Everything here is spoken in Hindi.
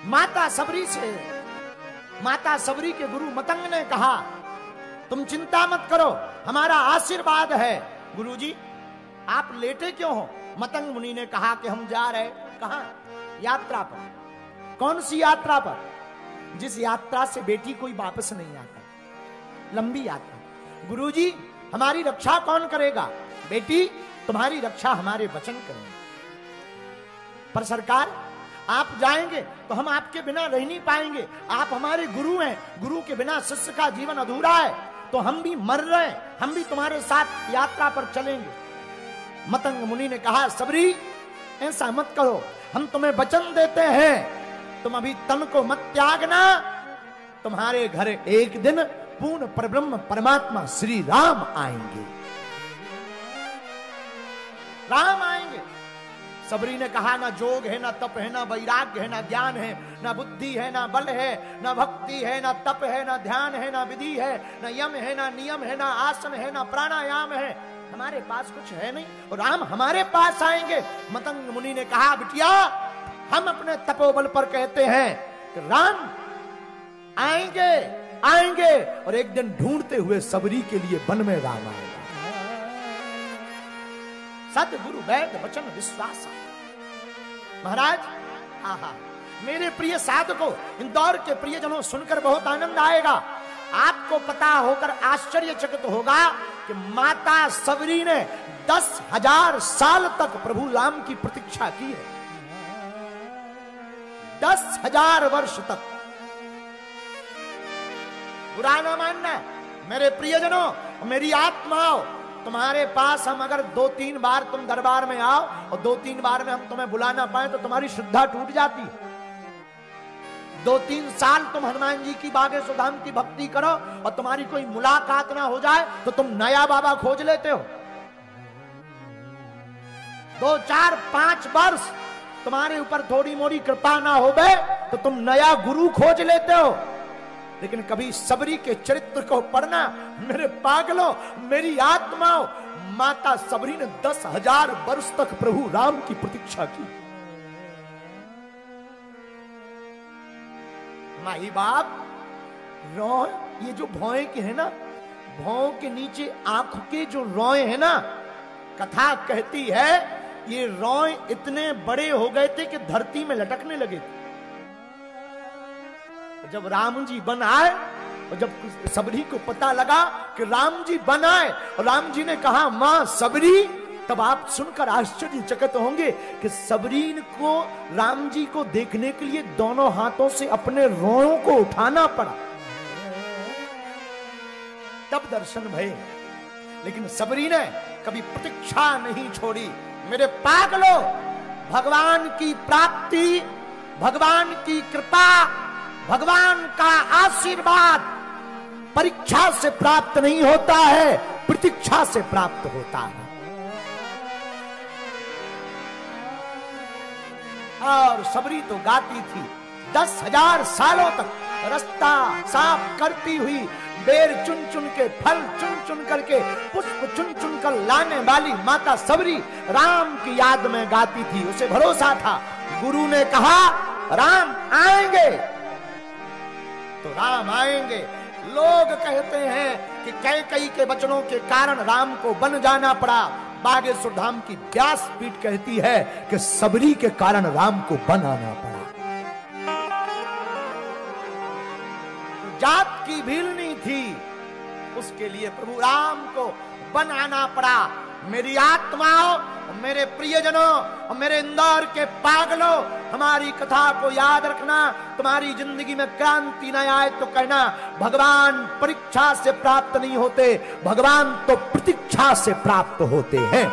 माता सबरी के गुरु मतंग ने कहा, तुम चिंता मत करो, हमारा आशीर्वाद है। गुरुजी आप लेटे क्यों हो? मतंग मुनि ने कहा कि हम जा रहे, कहां? यात्रा पर। कौन सी यात्रा पर? जिस यात्रा से बेटी कोई वापस नहीं आता, लंबी यात्रा। गुरुजी हमारी रक्षा कौन करेगा? बेटी तुम्हारी रक्षा हमारे वचन करेंगे। पर सरकार आप जाएंगे तो हम आपके बिना रह नहीं पाएंगे, आप हमारे गुरु हैं, गुरु के बिना शिष्य का जीवन अधूरा है, तो हम भी मर रहे हैं, हम भी तुम्हारे साथ यात्रा पर चलेंगे। मतंग मुनि ने कहा, सबरी ऐसा मत करो, हम तुम्हें वचन देते हैं, तुम अभी तन को मत त्यागना, तुम्हारे घर एक दिन पूर्ण परब्रह्म परमात्मा श्री राम आएंगे, राम आएंगे। सबरी ने कहा, ना जोग है, ना तप है, ना वैराग्य है, ना ज्ञान है, ना बुद्धि है, ना बल है, ना भक्ति है, ना तप है, ना ध्यान है, ना विधि है, ना यम है, ना नियम है, ना आसन है, ना प्राणायाम है, हमारे पास कुछ है नहीं, और राम हमारे पास आएंगे। मतंग मुनि ने कहा, बिटिया हम अपने तपोबल पर कहते हैं कि राम आएंगे, आएंगे, और एक दिन ढूंढते हुए सबरी के लिए वन में राम आएगा। सतगुरु वैद वचन विश्वास। महाराज आहा, मेरे प्रिय साधकों, इंदौर के प्रियजनों, सुनकर बहुत आनंद आएगा। आपको पता होकर आश्चर्यचकित होगा कि माता सबरी ने 10,000 साल तक प्रभु राम की प्रतीक्षा की है। 10,000 वर्ष तक। बुरा ना मानना मेरे प्रियजनों, मेरी आत्माओं, तुम्हारे पास हम अगर 2-3 बार तुम दरबार में आओ और 2-3 बार में हम तुम्हें बुला ना पाए तो तुम्हारी श्रद्धा टूट जाती है। 2-3 साल तुम हनुमान जी की बागेश्वर धाम की भक्ति करो और तुम्हारी कोई मुलाकात ना हो जाए तो तुम नया बाबा खोज लेते हो। 2-4-5 वर्ष तुम्हारे ऊपर थोड़ी मोड़ी कृपा ना हो गए तो तुम नया गुरु खोज लेते हो। लेकिन कभी सबरी के चरित्र को पढ़ना मेरे पागलों, मेरी आत्माओं, माता सबरी ने 10,000 वर्ष तक प्रभु राम की प्रतीक्षा की। माई बाप रोए, ये जो भौए के है ना, भौं के नीचे आंख के जो रोए है ना, कथा कहती है ये रोए इतने बड़े हो गए थे कि धरती में लटकने लगे थे। जब राम जी बन आए और जब सबरी को पता लगा कि राम जी बन आए और राम जी ने कहा, मां सबरी, तब आप सुनकर आश्चर्यचकित होंगे कि सबरी को राम जी को देखने के लिए दोनों हाथों से अपने रोओं को उठाना पड़ा, तब दर्शन भये। लेकिन सबरी ने कभी प्रतीक्षा नहीं छोड़ी। मेरे पागलों, भगवान की प्राप्ति, भगवान की कृपा, भगवान का आशीर्वाद परीक्षा से प्राप्त नहीं होता है, प्रतीक्षा से प्राप्त होता है। और सबरी तो गाती थी 10,000 सालों तक, रास्ता साफ करती हुई, बेर चुन चुन के, फल चुन चुन करके, पुष्प चुन चुन कर लाने वाली माता सबरी राम की याद में गाती थी। उसे भरोसा था, गुरु ने कहा राम आएंगे तो राम आएंगे। लोग कहते हैं कि कैकेयी के वचनों के कारण राम को वन जाना पड़ा। बागेश्वर धाम की व्यासपीठ कहती है कि सबरी के कारण राम को वन आना पड़ा। जात की भीलनी थी, उसके लिए प्रभु राम को वन आना पड़ा। मेरी आत्माओं, मेरे प्रियजनों और मेरे इंदौर के पागलों, हमारी कथा को याद रखना। तुम्हारी जिंदगी में क्रांति न आए तो कहना, भगवान परीक्षा से प्राप्त नहीं होते, भगवान तो प्रतीक्षा से प्राप्त होते हैं।